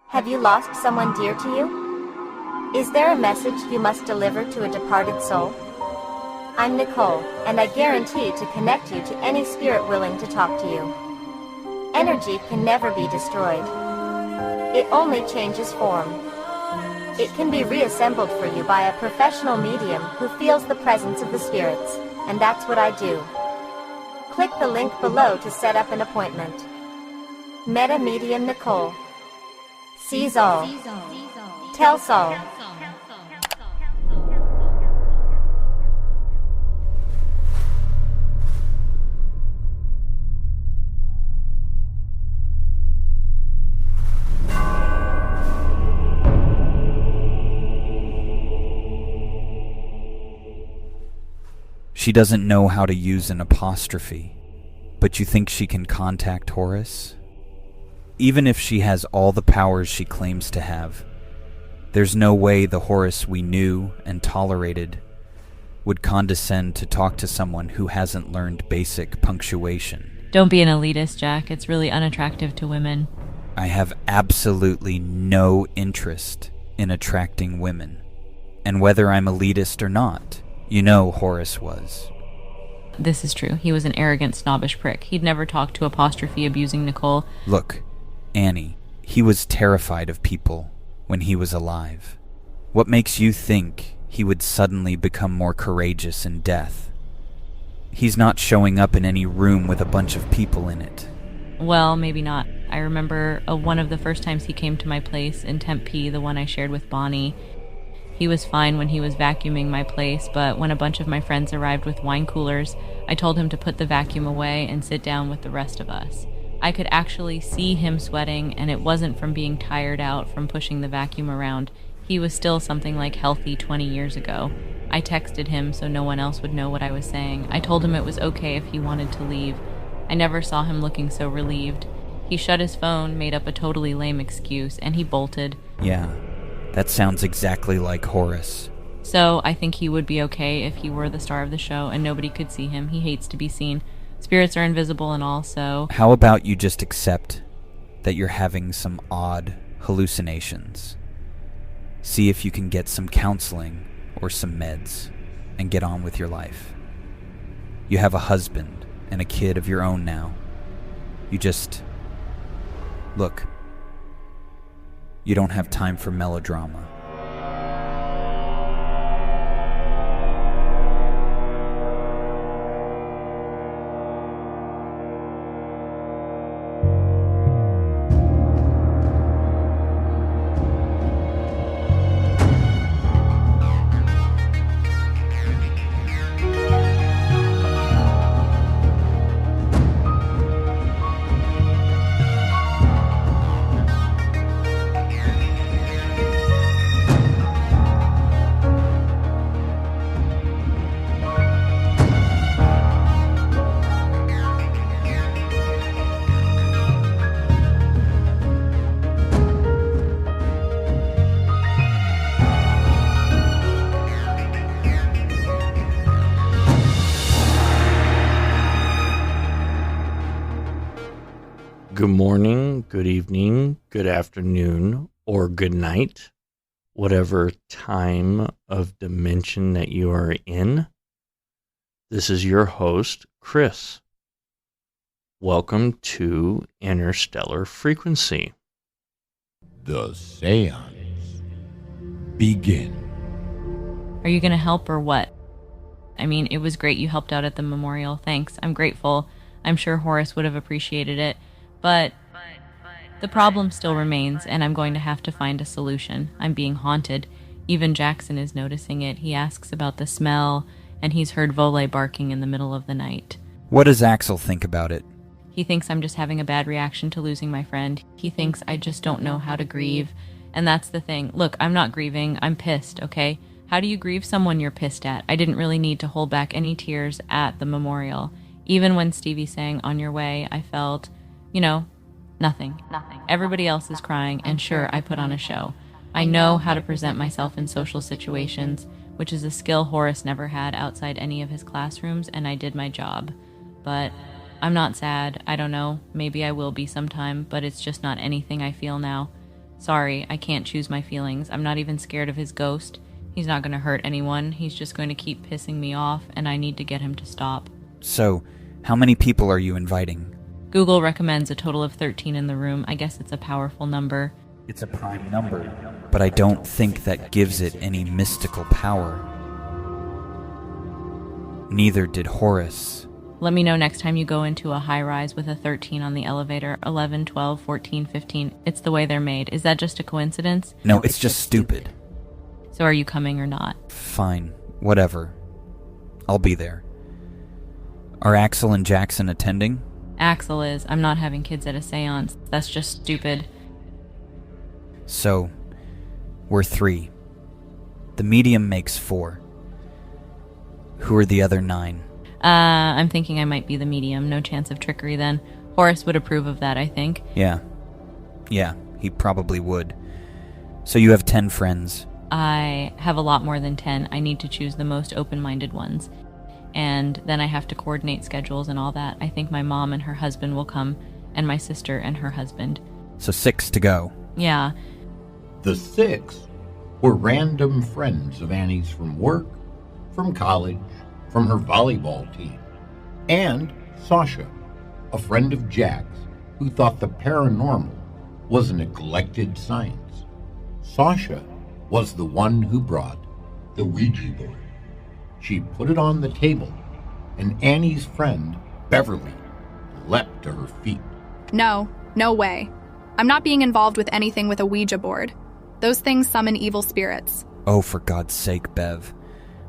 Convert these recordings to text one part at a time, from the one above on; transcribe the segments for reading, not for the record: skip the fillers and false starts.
Have you lost someone dear to you? Is there a message you must deliver to a departed soul? I'm Nicole, and I guarantee to connect you to any spirit willing to talk to you. Energy can never be destroyed. It only changes form. It can be reassembled for you by a professional medium who feels the presence of the spirits, and that's what I do. Click the link below to set up an appointment. Meta Medium Nicole. Sees all. Tells all. She doesn't know how to use an apostrophe, but you think she can contact Horace? Even if she has all the powers she claims to have, there's no way the Horace we knew and tolerated would condescend to talk to someone who hasn't learned basic punctuation. Don't be an elitist, Jack. It's really unattractive to women. I have absolutely no interest in attracting women. And whether I'm elitist or not, you know Horace was. This is true. He was an arrogant, snobbish prick. He'd never talk to apostrophe abusing Nicole. Look, Annie, he was terrified of people when he was alive. What makes you think he would suddenly become more courageous in death? He's not showing up in any room with a bunch of people in it. Well, maybe not. I remember one of the first times he came to my place in Tempe, the one I shared with Bonnie. He was fine when he was vacuuming my place, but when a bunch of my friends arrived with wine coolers, I told him to put the vacuum away and sit down with the rest of us. I could actually see him sweating, and it wasn't from being tired out from pushing the vacuum around. He was still something like healthy 20 years ago. I texted him so no one else would know what I was saying. I told him it was okay if he wanted to leave. I never saw him looking so relieved. He shut his phone, made up a totally lame excuse, and he bolted. Yeah. That sounds exactly like Horace. So I think he would be okay if he were the star of the show and nobody could see him. He hates to be seen. Spirits are invisible and all, so... How about you just accept that you're having some odd hallucinations? See if you can get some counseling or some meds and get on with your life. You have a husband and a kid of your own now. You just... Look... You don't have time for melodrama. Good morning, good evening, good afternoon, or good night, whatever time of dimension that you are in. This is your host, Chris. Welcome to Interstellar Frequency. The Séance begin. Are you going to help or what? I mean, it was great you helped out at the memorial. Thanks. I'm grateful. I'm sure Horace would have appreciated it. But the problem still remains, and I'm going to have to find a solution. I'm being haunted. Even Jackson is noticing it. He asks about the smell, and he's heard Vole barking in the middle of the night. What does Axel think about it? He thinks I'm just having a bad reaction to losing my friend. He thinks I just don't know how to grieve. And that's the thing. Look, I'm not grieving. I'm pissed, okay? How do you grieve someone you're pissed at? I didn't really need to hold back any tears at the memorial. Even when Stevie sang On Your Way, I felt... nothing. Everybody else is crying, and sure, I put on a show. I know how to present myself in social situations, which is a skill Horace never had outside any of his classrooms, and I did my job. But I'm not sad. I don't know. Maybe I will be sometime, but it's just not anything I feel now. Sorry, I can't choose my feelings. I'm not even scared of his ghost. He's not going to hurt anyone. He's just going to keep pissing me off, and I need to get him to stop. So, how many people are you inviting? Google recommends a total of 13 in the room. I guess it's a powerful number. It's a prime number. But I don't think that gives it any mystical power. Neither did Horace. Let me know next time you go into a high-rise with a 13 on the elevator. 11, 12, 14, 15. It's the way they're made. Is that just a coincidence? No, it's just stupid. So are you coming or not? Fine. Whatever. I'll be there. Are Axel and Jackson attending? Axel is. I'm not having kids at a séance. That's just stupid. So, we're 3. The medium makes 4. Who are the other 9? I'm thinking I might be the medium. No chance of trickery then. Horace would approve of that, I think. Yeah, he probably would. So you have 10 friends. I have a lot more than 10. I need to choose the most open-minded ones. And then I have to coordinate schedules and all that. I think my mom and her husband will come, and my sister and her husband. So 6 to go. Yeah. The 6 were random friends of Annie's from work, from college, from her volleyball team, and Sasha, a friend of Jack's who thought the paranormal was a neglected science. Sasha was the one who brought the Ouija board. She put it on the table, and Annie's friend, Beverly, leapt to her feet. No way. I'm not being involved with anything with a Ouija board. Those things summon evil spirits. Oh, for God's sake, Bev.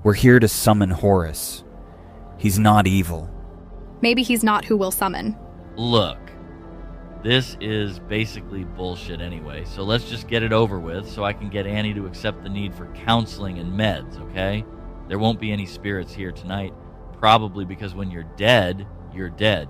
We're here to summon Horace. He's not evil. Maybe he's not who we'll summon. Look, this is basically bullshit anyway, so let's just get it over with so I can get Annie to accept the need for counseling and meds, okay? There won't be any spirits here tonight, probably because when you're dead, you're dead.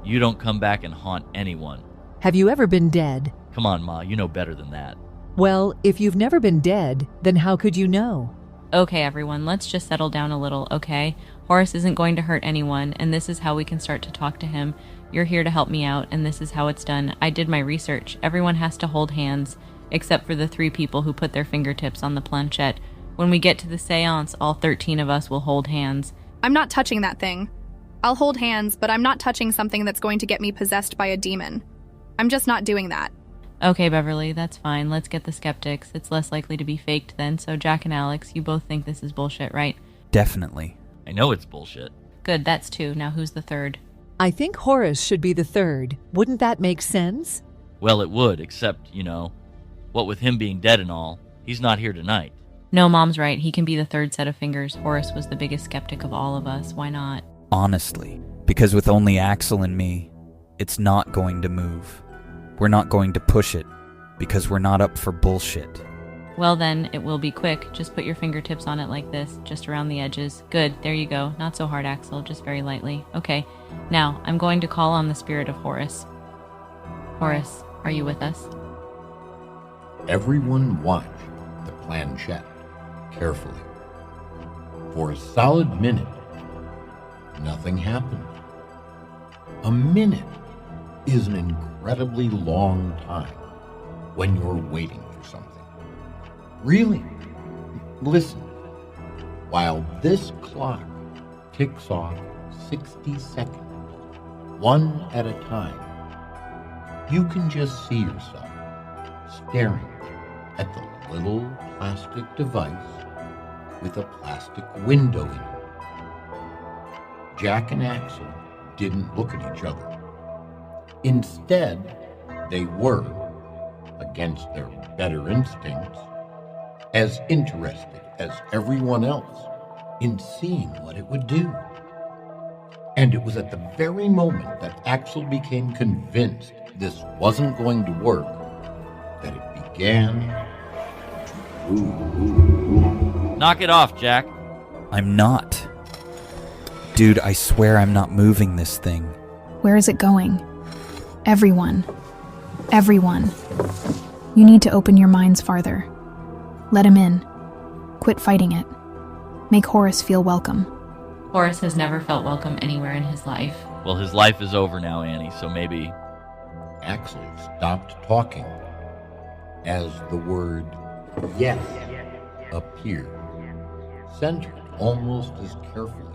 You don't come back and haunt anyone. Have you ever been dead? Come on, Ma, you know better than that. Well, if you've never been dead, then how could you know? Okay, everyone, let's just settle down a little, okay? Horace isn't going to hurt anyone, and this is how we can start to talk to him. You're here to help me out, and this is how it's done. I did my research. Everyone has to hold hands, except for the 3 people who put their fingertips on the planchette. When we get to the séance, all 13 of us will hold hands. I'm not touching that thing. I'll hold hands, but I'm not touching something that's going to get me possessed by a demon. I'm just not doing that. Okay, Beverly, that's fine. Let's get the skeptics. It's less likely to be faked then, so Jack and Alex, you both think this is bullshit, right? Definitely. I know it's bullshit. Good, that's 2. Now who's the 3rd? I think Horace should be the 3rd. Wouldn't that make sense? Well, it would, except, what with him being dead and all, he's not here tonight. No, Mom's right. He can be the 3rd set of fingers. Horace was the biggest skeptic of all of us. Why not? Honestly, because with only Axel and me, it's not going to move. We're not going to push it, because we're not up for bullshit. Well then, it will be quick. Just put your fingertips on it like this, just around the edges. Good, there you go. Not so hard, Axel, just very lightly. Okay, now, I'm going to call on the spirit of Horace. Horace, are you with us? Everyone watched the planchette carefully. For a solid minute, nothing happened. A minute is an incredibly long time when you're waiting for something. Really, listen. While this clock ticks off 60 seconds, one at a time, you can just see yourself staring at the little plastic device with a plastic window in it. Jack and Axel didn't look at each other. Instead, they were, against their better instincts, as interested as everyone else in seeing what it would do. And it was at the very moment that Axel became convinced this wasn't going to work that it began to move. Knock it off, Jack. I'm not. Dude, I swear I'm not moving this thing. Where is it going? Everyone. You need to open your minds farther. Let him in. Quit fighting it. Make Horace feel welcome. Horace has never felt welcome anywhere in his life. Well, his life is over now, Annie, so maybe... Axel stopped talking. as the word yes appeared, centered almost as carefully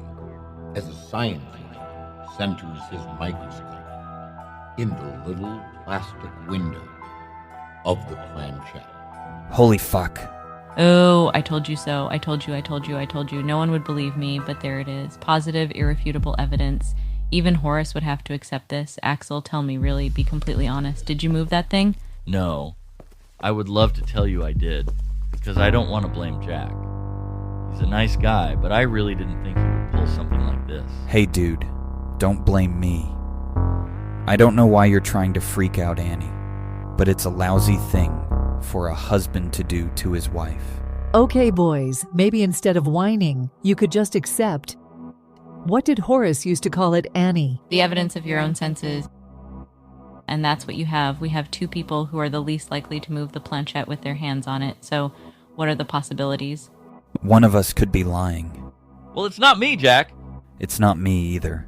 as a scientist centers his microscope in the little plastic window of the planchette. Holy fuck. Oh, I told you so. I told you. No one would believe me, but there it is. Positive, irrefutable evidence. Even Horace would have to accept this. Axel, tell me, really, be completely honest. Did you move that thing? No. I would love to tell you I did, because I don't want to blame Jack. He's a nice guy, but I really didn't think he would pull something like this. Hey dude, don't blame me. I don't know why you're trying to freak out Annie, but it's a lousy thing for a husband to do to his wife. Okay, boys, maybe instead of whining, you could just accept. What did Horace used to call it, Annie? The evidence of your own senses. And that's what you have. We have two people who are the least likely to move the planchette with their hands on it. So what are the possibilities? One of us could be lying. Well, it's not me, Jack. It's not me either.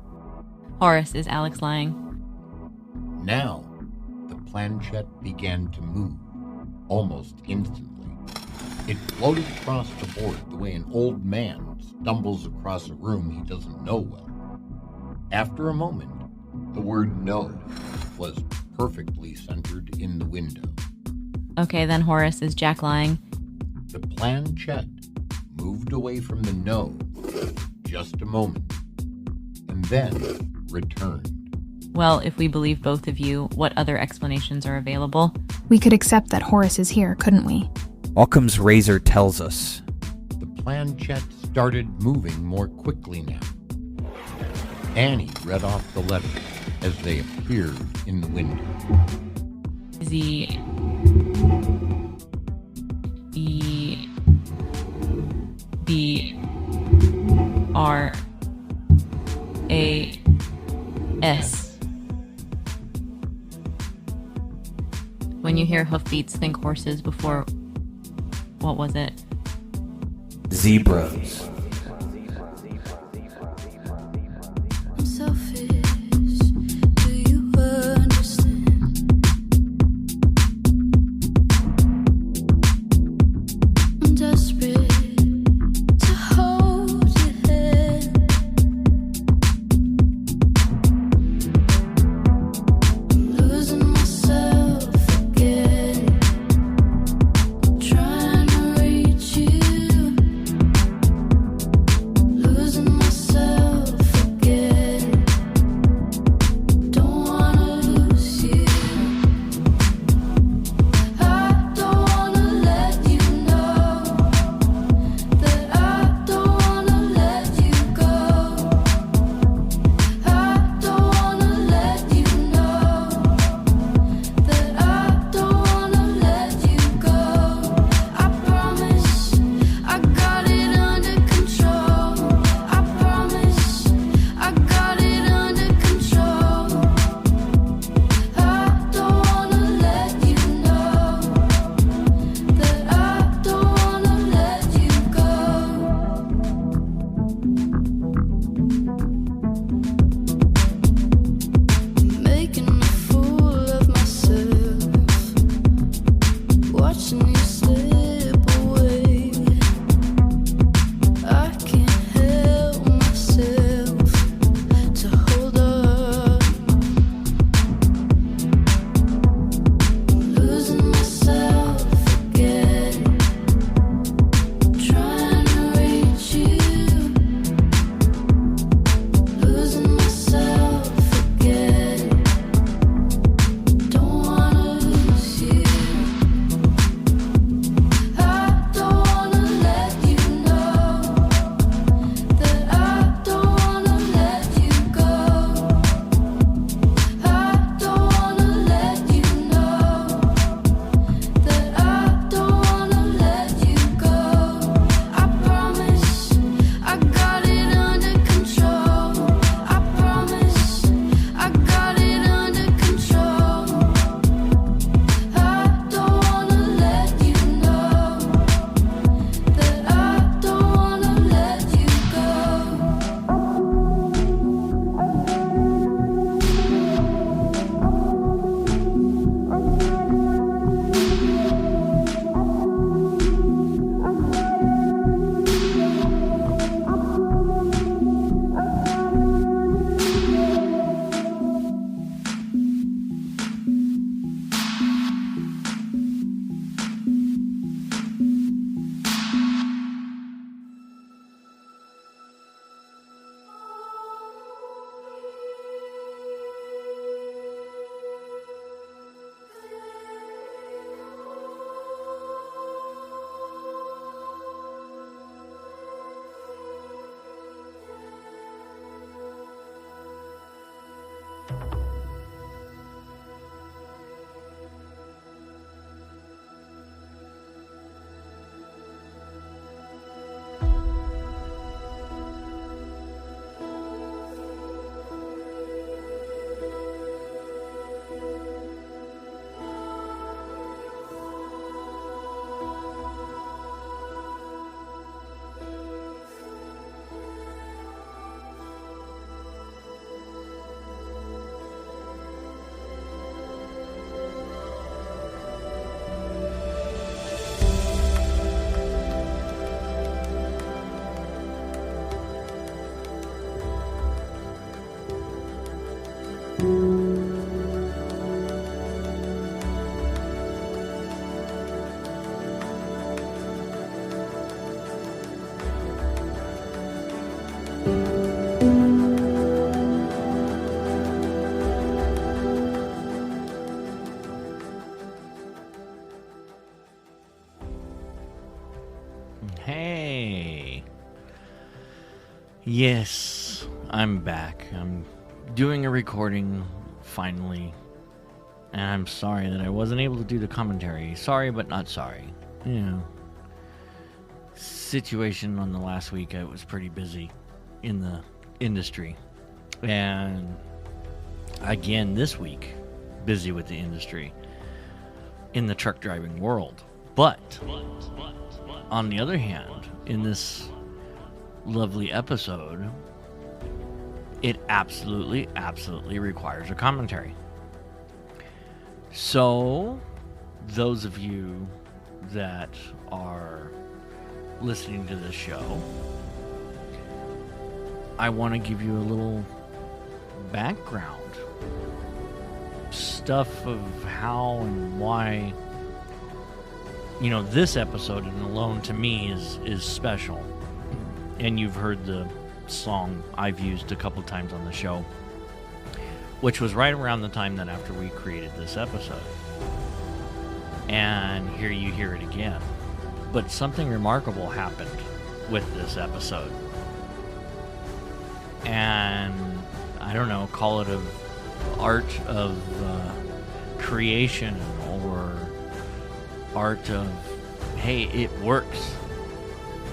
Horace, is Alex lying? Now, the planchette began to move, almost instantly. It floated across the board the way an old man stumbles across a room he doesn't know well. After a moment, the word no was perfectly centered in the window. Okay, then Horace, is Jack lying? The planchette moved away from the no just a moment, and then returned. Well, if we believe both of you, what other explanations are available? We could accept that Horace is here, couldn't we? Occam's razor tells us. The planchette started moving more quickly now. Annie read off the letters as they appeared in the window. Z E B R A S. When you hear hoofbeats, think horses before. What was it? Zebras. I'm selfish. Do you understand? I'm desperate to hold your hand. I'm losing myself again. Trying to reach you. Losing myself again. Don't wanna lose you. I don't wanna let you know that I don't wanna let you go. I don't wanna let you know that I don't wanna let you go. I promise I got it under control. I promise I got it under control. I don't wanna let you know that I don't wanna let you go. Making a fool of myself, watching you slip away. I can't help myself to hold on. Losing myself again, trying to reach you. Losing myself again, don't wanna lose you. Hey. Yes, I'm back. I'm doing a recording finally. And I'm sorry that I wasn't able to do the commentary. Sorry, but not sorry. You know, situation on the last week, I was pretty busy in the industry. And again, this week, busy with the industry in the truck driving world. But on the other hand, in this lovely episode, it absolutely requires a commentary. So, those of you that are listening to this show, I want to give you a little background stuff of how and why, you know, this episode and alone to me is special. And you've heard the song I've used a couple times on the show, which was right around the time that after we created this episode. And here you hear it again. But something remarkable happened with this episode. And I don't know, call it an art of creation or art of, hey, it works.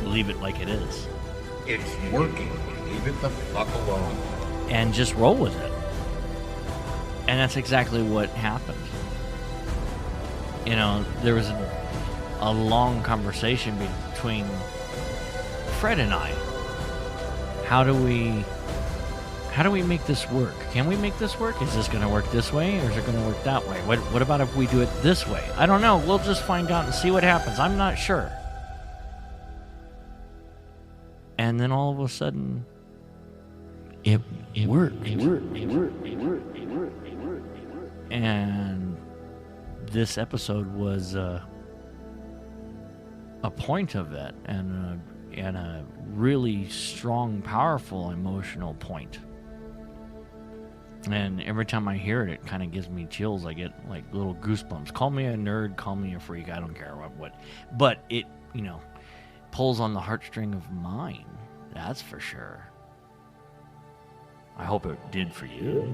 Leave it like it is. It's working. Leave it the fuck alone. And just roll with it. And that's exactly what happened. You know, there was a long conversation between Fred and I. How do we make this work? Can we make this work? Is this going to work this way, or is it going to work that way? What about if we do it this way? I don't know. We'll just find out and see what happens. I'm not sure. And then all of a sudden, it worked. And this episode was a point of that, and a really strong, powerful, emotional point. And every time I hear it, it kind of gives me chills. I get like little goosebumps. Call me a nerd, call me a freak. I don't care what. But it, you know, pulls on the heartstring of mine. That's for sure. I hope it did for you.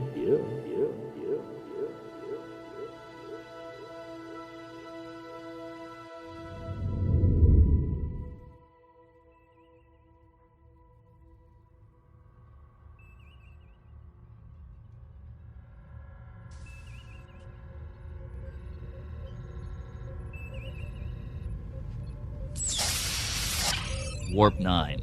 Warp 9.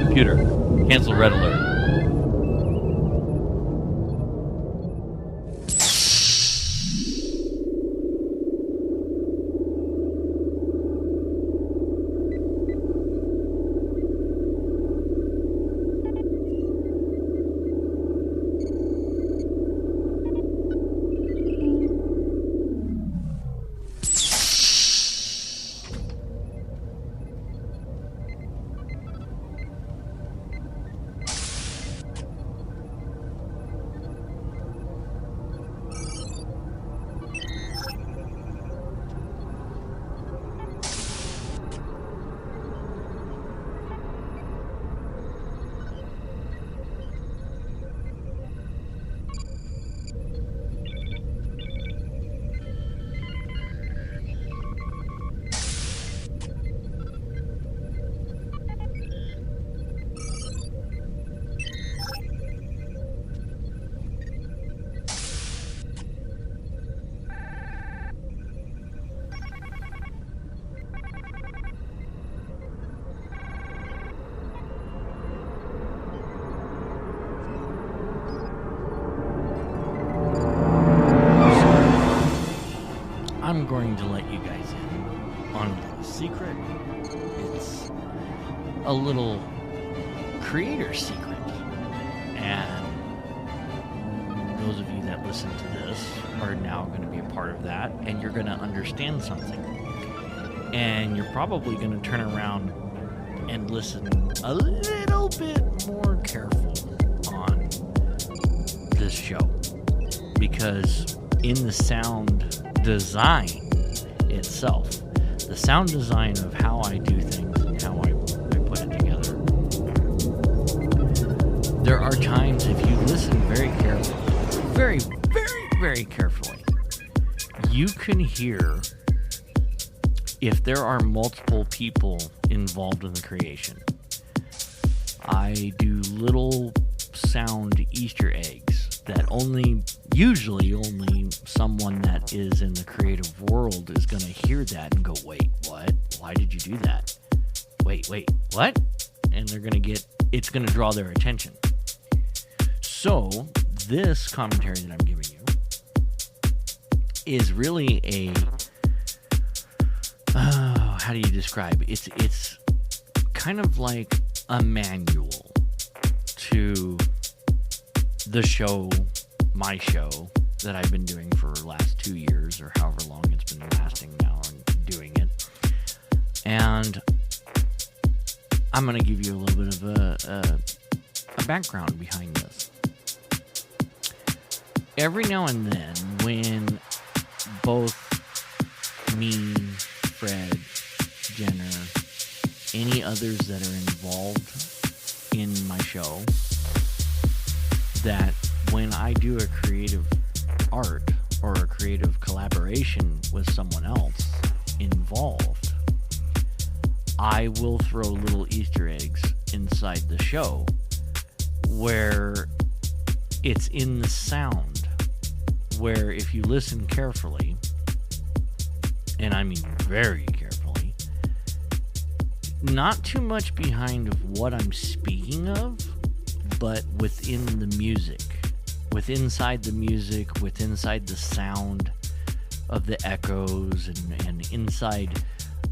Computer, cancel red alert. I'm going to let you guys in on a secret. It's a little creator secret. And those of you that listen to this are now going to be a part of that, and you're going to understand something. And you're probably going to turn around and listen a little bit more careful on this show. because in the sound design itself, the sound design of how I do things and how I put it together, there are times if you listen very carefully, very, very, very carefully, you can hear if there are multiple people involved in the creation. I do little sound Easter eggs that usually only someone that is in the creative world is going to hear that and go, wait, what? Why did you do that? Wait, what? And it's going to draw their attention. So, this commentary that I'm giving you is really how do you describe it? It's kind of like a manual to the show, my show, that I've been doing for the last 2 years or however long it's been lasting now and doing it. And I'm going to give you a little bit of a background behind this. Every now and then, when both me, Fred, Jenner, any others that are involved in my show, that when I do a creative art or a creative collaboration with someone else involved, I will throw little Easter eggs inside the show where it's in the sound, where if you listen carefully, and I mean very carefully, not too much behind of what I'm speaking of, but within the music, inside the music, inside the sound of the echoes, and inside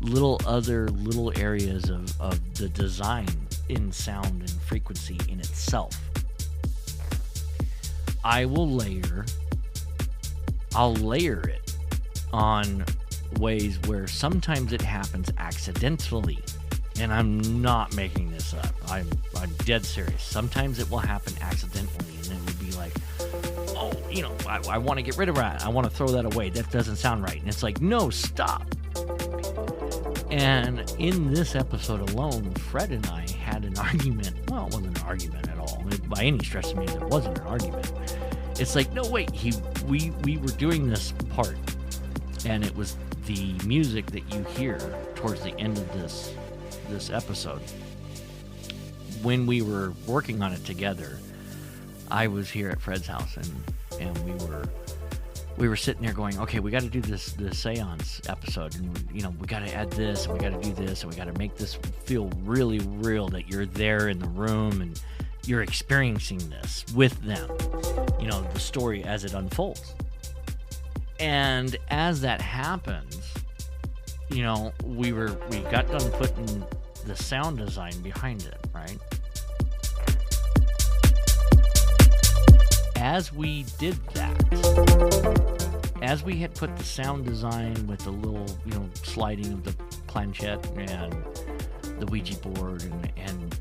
little areas of the design in sound and frequency in itself. I'll layer it on ways where sometimes it happens accidentally, and I'm not making this up. I'm dead serious. Sometimes it will happen accidentally, and it would be like, oh, I want to get rid of that. I want to throw that away. That doesn't sound right. And it's like, no, stop. And in this episode alone, Fred and I had an argument. Well, it wasn't an argument at all. By any stretch of the means, it wasn't an argument. It's like, no, wait, we were doing this part, and it was the music that you hear towards the end of this episode. When we were working on it together, I was here at Fred's house, and we were sitting there going, okay, we got to do this Séance episode, and we got to add this, and we got to do this, and we got to make this feel really real, that you're there in the room and you're experiencing this with them, the story as it unfolds. And as that happens, we got done putting the sound design behind it, right? As we did that, as we had put the sound design with the little, sliding of the planchette and the Ouija board and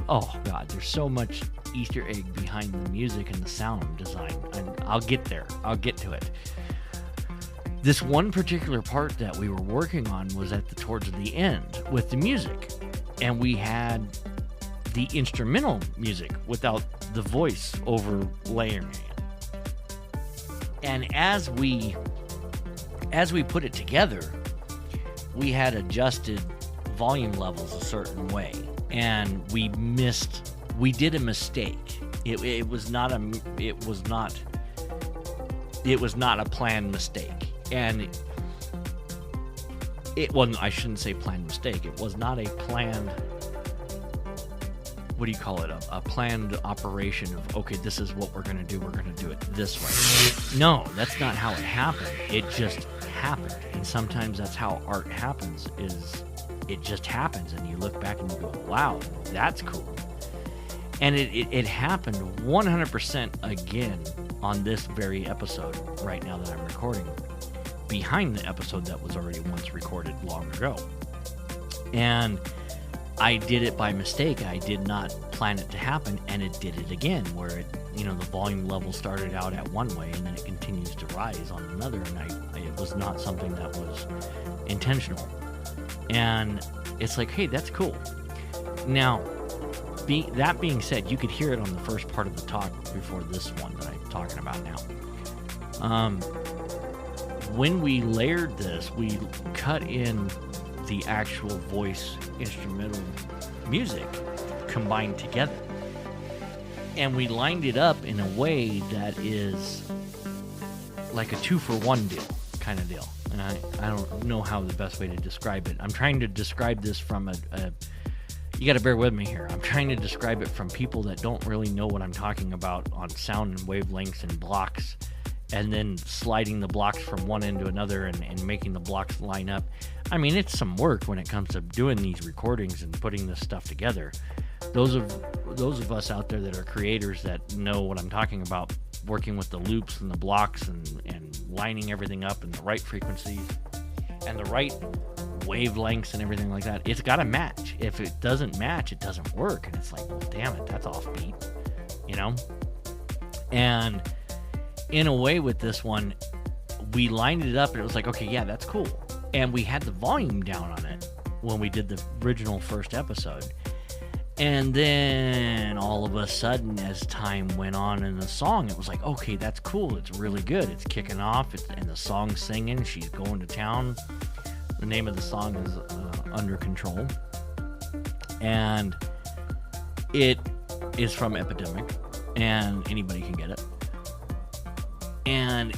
oh God, there's so much Easter egg behind the music and the sound design. And I'll get there. I'll get to it. This one particular part that we were working on was towards the end with the music. And we had the instrumental music without the voice overlaying it. And as we put it together, we had adjusted volume levels a certain way, and we did a mistake. It was not a planned mistake. And it wasn't, I shouldn't say planned mistake. It was not a planned, what do you call it? A planned operation of, okay, this is what we're going to do. We're going to do it this way. No, that's not how it happened. It just happened. And sometimes that's how art happens, is it just happens. And you look back and you go, wow, that's cool. And it happened 100% again on this very episode right now that I'm recording, behind the episode that was already once recorded long ago. And I did it by mistake. I did not plan it to happen, and it did it again, where it, the volume level started out at one way and then it continues to rise on another, and it was not something that was intentional. And it's like, hey, that's cool. Now, that being said, you could hear it on the first part of the talk before this one that I'm talking about now. When we layered this, we cut in the actual voice instrumental music combined together. And we lined it up in a way that is like a 2-for-1 deal, kind of deal. And I don't know how the best way to describe it. I'm trying to describe this from you got to bear with me here. I'm trying to describe it from people that don't really know what I'm talking about on sound and wavelengths and blocks, and then sliding the blocks from one end to another and making the blocks line up. I mean, it's some work when it comes to doing these recordings and putting this stuff together. Those of us out there that are creators that know what I'm talking about, working with the loops and the blocks and lining everything up in the right frequencies and the right wavelengths and everything like that, it's got to match. If it doesn't match, it doesn't work. And it's like, well, damn it, that's offbeat, And in a way with this one, we lined it up and it was like, okay, yeah, that's cool. And we had the volume down on it when we did the original first episode. And then all of a sudden, as time went on in the song, it was like, okay, that's cool. It's really good. It's kicking off, and the song's singing. She's going to town. The name of the song is Under Control. And it is from Epidemic, and anybody can get it. And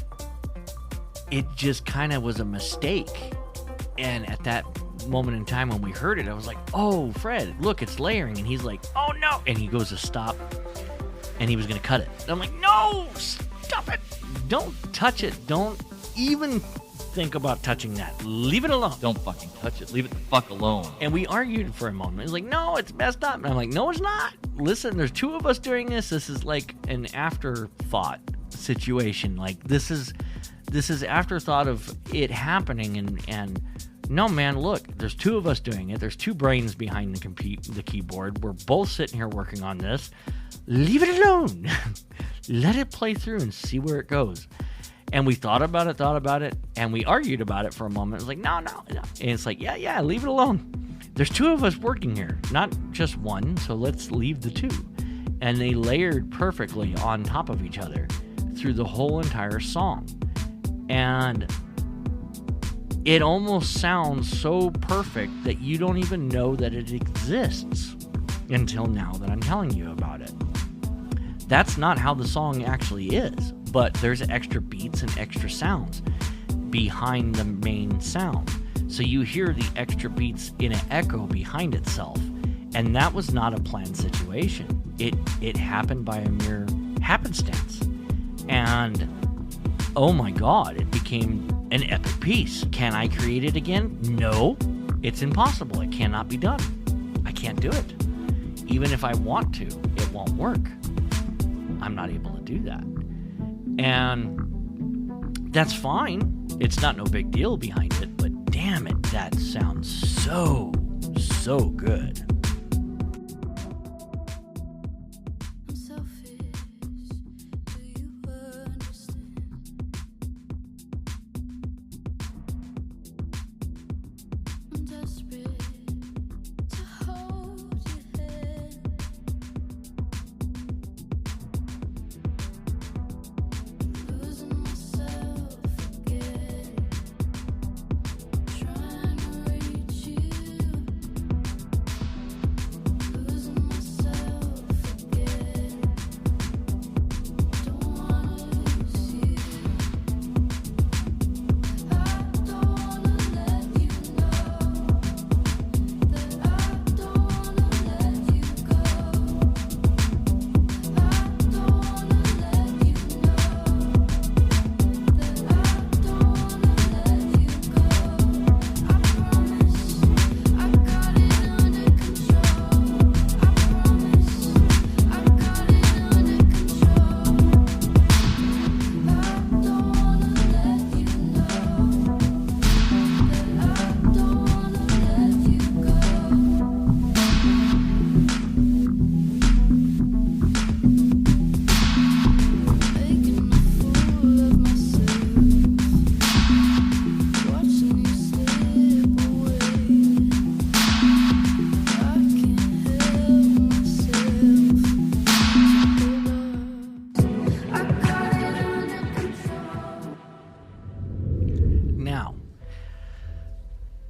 it just kind of was a mistake. And at that moment in time when we heard it, I was like, oh, Fred, look, it's layering. And he's like, oh, no. And he goes to stop, and he was going to cut it. And I'm like, no, stop it. Don't touch it. Don't even think about touching that. Leave it alone. Don't fucking touch it. Leave it the fuck alone. And we argued for a moment. He's like, no, it's messed up. And I'm like, no, it's not. Listen, there's two of us doing this. This is like an afterthought situation. Like, this is afterthought of it happening. And no, man, look, there's two of us doing it. There's two brains behind the keyboard. We're both sitting here working on this. Leave it alone. Let it play through and see where it goes. And we thought about it, and we argued about it for a moment. It was like, no. And it's like, yeah, leave it alone. There's two of us working here, not just one, so let's leave the two. And they layered perfectly on top of each other through the whole entire song. And it almost sounds so perfect that you don't even know that it exists until now that I'm telling you about it. That's not how the song actually is, but there's extra beats and extra sounds behind the main sound. So you hear the extra beats in an echo behind itself. And that was not a planned situation. It happened by a mere happenstance. And oh my God, it became an epic piece. Can I create it again? No, it's impossible. It cannot be done. I can't do it. Even if I want to, it won't work. I'm not able to do that. And that's fine. It's not no big deal behind it, but damn it, that sounds so good. I'm selfish. Do you understand? I'm desperate to hold your hand. Losing myself again. Trying to reach you.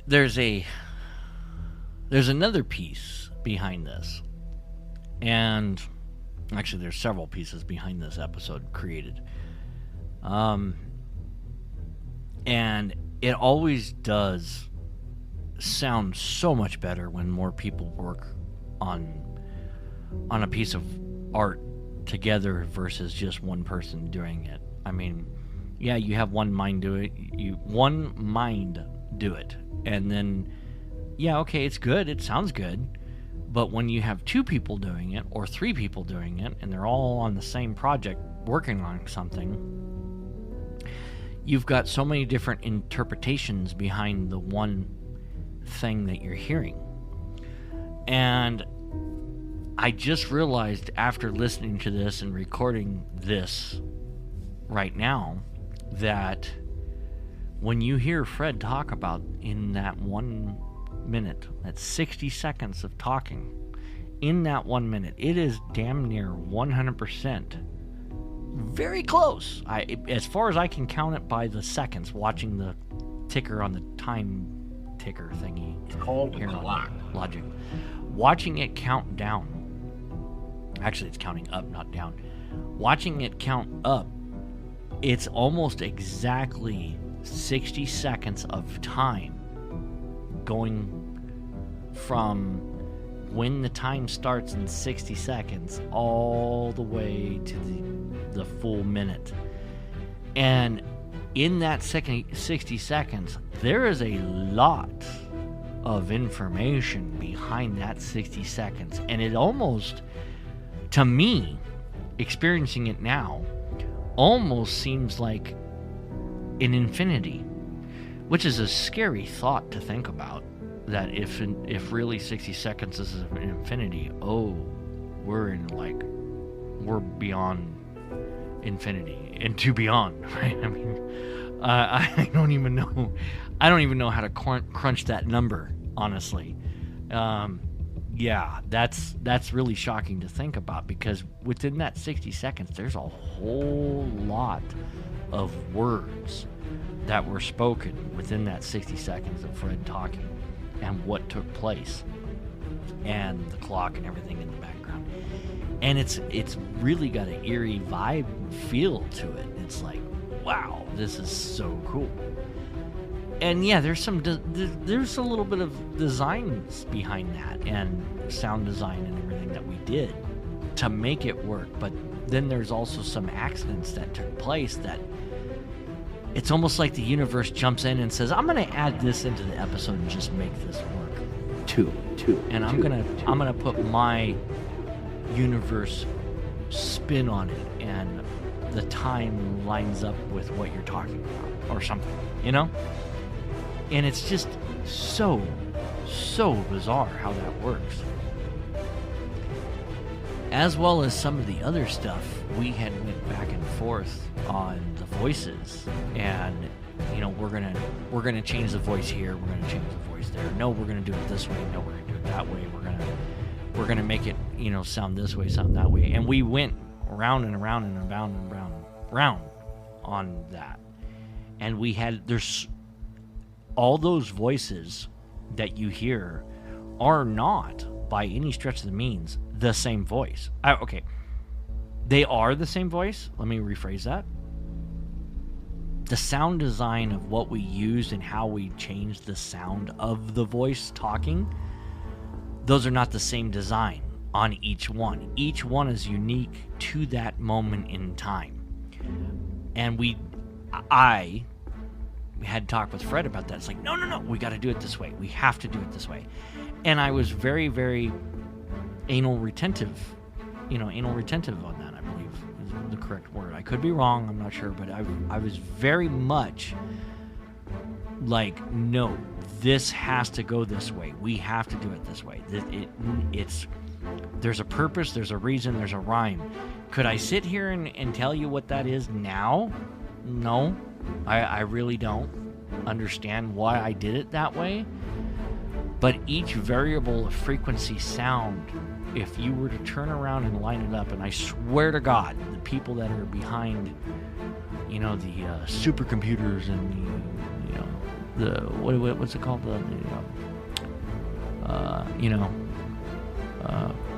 there's another piece behind this, and actually there's several pieces behind this episode created, and it always does sound so much better when more people work on a piece of art together versus just one person doing it. I mean, yeah, you have one mind do it, and then, yeah, okay, it's good, it sounds good, but when you have two people doing it, or three people doing it, and they're all on the same project working on something, you've got so many different interpretations behind the one thing that you're hearing. And I just realized after listening to this and recording this right now that when you hear Fred talk about in that 1 minute, that's 60 seconds of talking, in that 1 minute, it is damn near 100% very close. As far as I can count it by the seconds, watching the ticker on the time ticker thingy. It's called a clock. Logic. Watching it count down. Actually, it's counting up, not down. Watching it count up, it's almost exactly 60 seconds of time going from when the time starts in 60 seconds all the way to the full minute. And in that 60 seconds, there is a lot of information behind that 60 seconds. And it almost, to me, experiencing it now, almost seems like an infinity, which is a scary thought to think about. That if really 60 seconds is an infinity, we're beyond infinity and to beyond, right? I mean, I don't even know how to crunch that number, honestly. Yeah, that's really shocking to think about, because within that 60 seconds, there's a whole lot of words that were spoken within that 60 seconds of Fred talking and what took place and the clock and everything in the background. And it's really got an eerie vibe feel to it. It's like, wow, this is so cool. And yeah, there's a little bit of designs behind that and sound design and everything that we did to make it work. But then there's also some accidents that took place that it's almost like the universe jumps in and says, I'm going to add this into the episode and just make this work. And I'm going to put my universe spin on it, and the time lines up with what you're talking about or something, you know? And it's just so bizarre how that works. As well as some of the other stuff, we had went back and forth on the voices, and we're gonna change the voice here, we're gonna change the voice there. No, we're gonna do it this way. No, we're gonna do it that way. We're gonna make it sound this way, sound that way. And we went around and around and around and around on that. And there's all those voices that you hear are not by any stretch of the means the same voice. Okay. They are the same voice. Let me rephrase that. The sound design of what we used and how we changed the sound of the voice talking, those are not the same design on each one. Each one is unique to that moment in time. And I had talked with Fred about that. It's like, no, we got to do it this way. We have to do it this way. And I was very, very anal retentive on that, I believe is the correct word. I could be wrong, I'm not sure, but I was very much like, no, this has to go this way. We have to do it this way. There's a purpose, there's a reason, there's a rhyme. Could I sit here and tell you what that is now? No, I really don't understand why I did it that way. But each variable of frequency sound, if you were to turn around and line it up, and I swear to God, the people that are behind, the supercomputers and what's it called,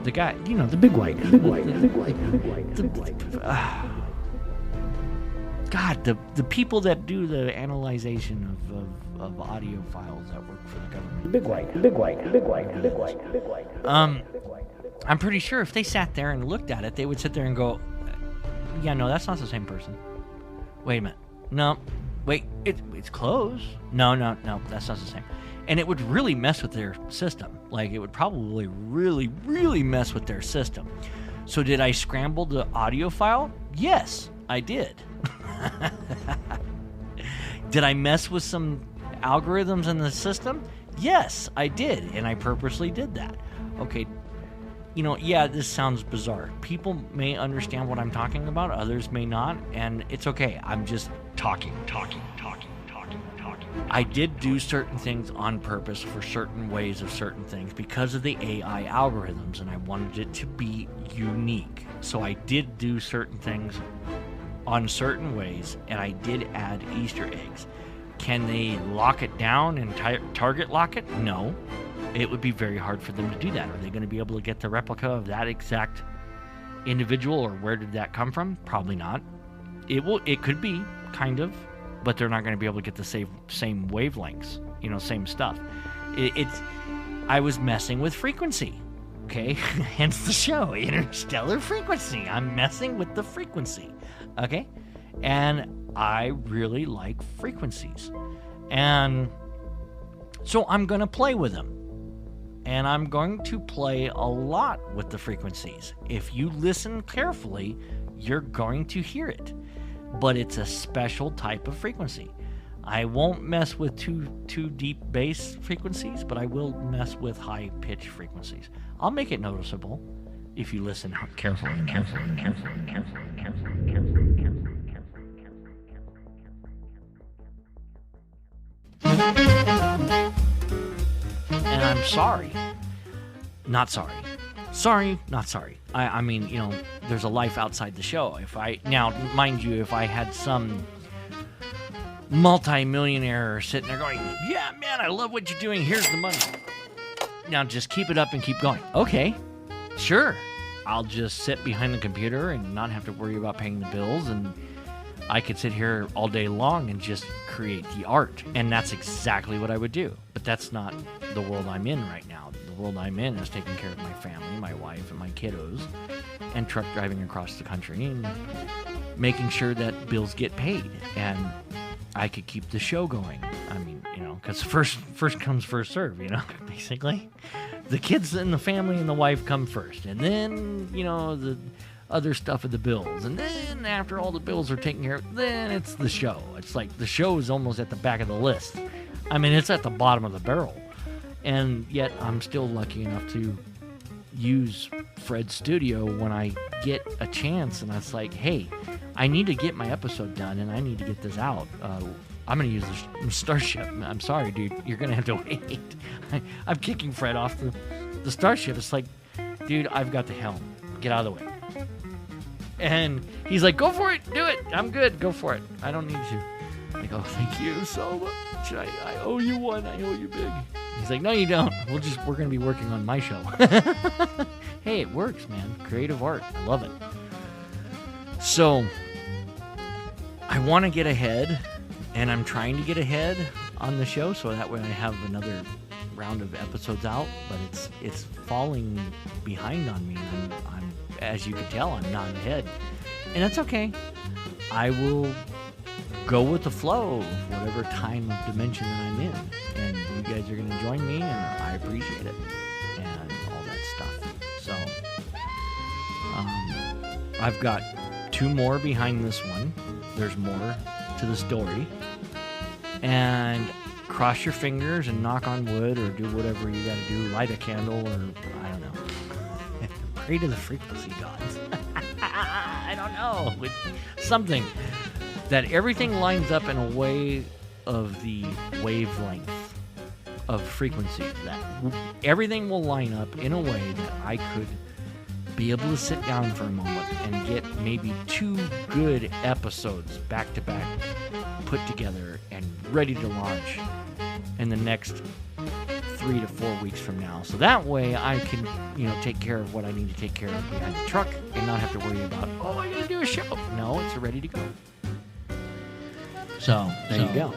the guy, the big white, God, the people that do the analyzation of audio files that work for the government. Big white. I'm pretty sure if they sat there and looked at it, they would sit there and go, yeah, no, that's not the same person. Wait a minute. No. Wait, it's close. No, that's not the same. And it would really mess with their system. Like, it would probably really, really mess with their system. So did I scramble the audio file? Yes, I did. Did I mess with some algorithms in the system? Yes, I did, and I purposely did that. Okay, yeah, this sounds bizarre. People may understand what I'm talking about, others may not, and it's okay. I'm just talking. I did do certain things on purpose for certain ways of certain things because of the AI algorithms, and I wanted it to be unique. So I did do certain things on certain ways, and I did add Easter eggs. Can they lock it down and target lock it? No. It would be very hard for them to do that. Are they going to be able to get the replica of that exact individual, or where did that come from? Probably not. It could be, kind of, but they're not going to be able to get the same wavelengths, same stuff. I was messing with frequency, okay? Hence the show, Interstellar Frequency. I'm messing with the frequency, okay? And I really like frequencies. And so I'm going to play with them. And I'm going to play a lot with the frequencies. If you listen carefully, you're going to hear it. But it's a special type of frequency. I won't mess with too deep bass frequencies, but I will mess with high pitch frequencies. I'll make it noticeable if you listen carefully. And I'm sorry. Not sorry. Sorry, not sorry. I mean, there's a life outside the show. Now, mind you, if I had some multi-millionaire sitting there going, yeah, man, I love what you're doing. Here's the money. Now just keep it up and keep going. Okay, sure. I'll just sit behind the computer and not have to worry about paying the bills, and I could sit here all day long and just create the art. And that's exactly what I would do. But that's not the world I'm in right now. The world I'm in is taking care of my family, my wife, and my kiddos, and truck driving across the country and making sure that bills get paid. And I could keep the show going. I mean, because first comes, first serve, basically. The kids and the family and the wife come first. And then, the other stuff of the bills. And then after all the bills are taken care of, then it's the show. It's like the show is almost at the back of the list. I mean, it's at the bottom of the barrel. And yet I'm still lucky enough to use Fred's studio when I get a chance. And it's like, hey, I need to get my episode done and I need to get this out. I'm going to use the Starship. I'm sorry, dude. You're going to have to wait. I'm kicking Fred off the Starship. It's like, dude, I've got the helm. Get out of the way. And he's like, go for it. Do it. I'm good. Go for it. I don't need you. I go, thank you so much. I owe you one. I owe you big. He's like, no, you don't. We're going to be working on my show. Hey, it works, man. Creative art. I love it. So I want to get ahead, and I'm trying to get ahead on the show so that way I have another round of episodes out, but it's falling behind on me. I'm as you can tell, I'm not ahead, and that's okay. I will go with the flow of whatever time of dimension that I'm in, and you guys are going to join me, and I appreciate it, and all that stuff. So I've got 2 more behind this one. There's more to the story, and cross your fingers and knock on wood, or do whatever you got to do. Light a candle, or I don't know. Pray to the frequency gods. I don't know. With something that everything lines up in a way of the wavelength of frequency. That everything will line up in a way that I could be able to sit down for a moment and get maybe 2 good episodes back to back put together and ready to launch in the next 3 to 4 weeks from now. So that way I can, take care of what I need to take care of behind the truck and not have to worry about, I gotta do a show. No, it's ready to go. So there you go.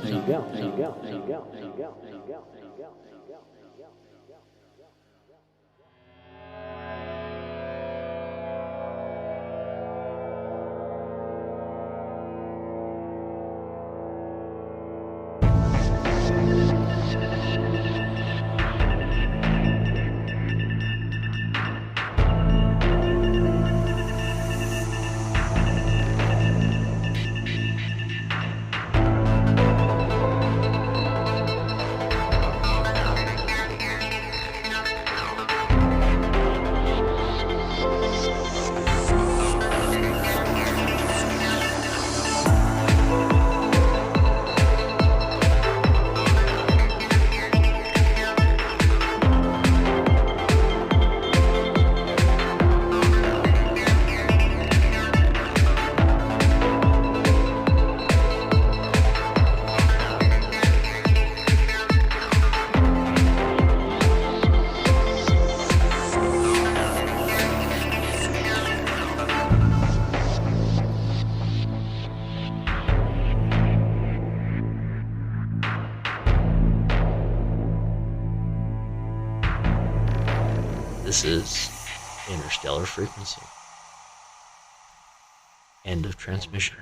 This is Interstellar Frequency. End of transmission.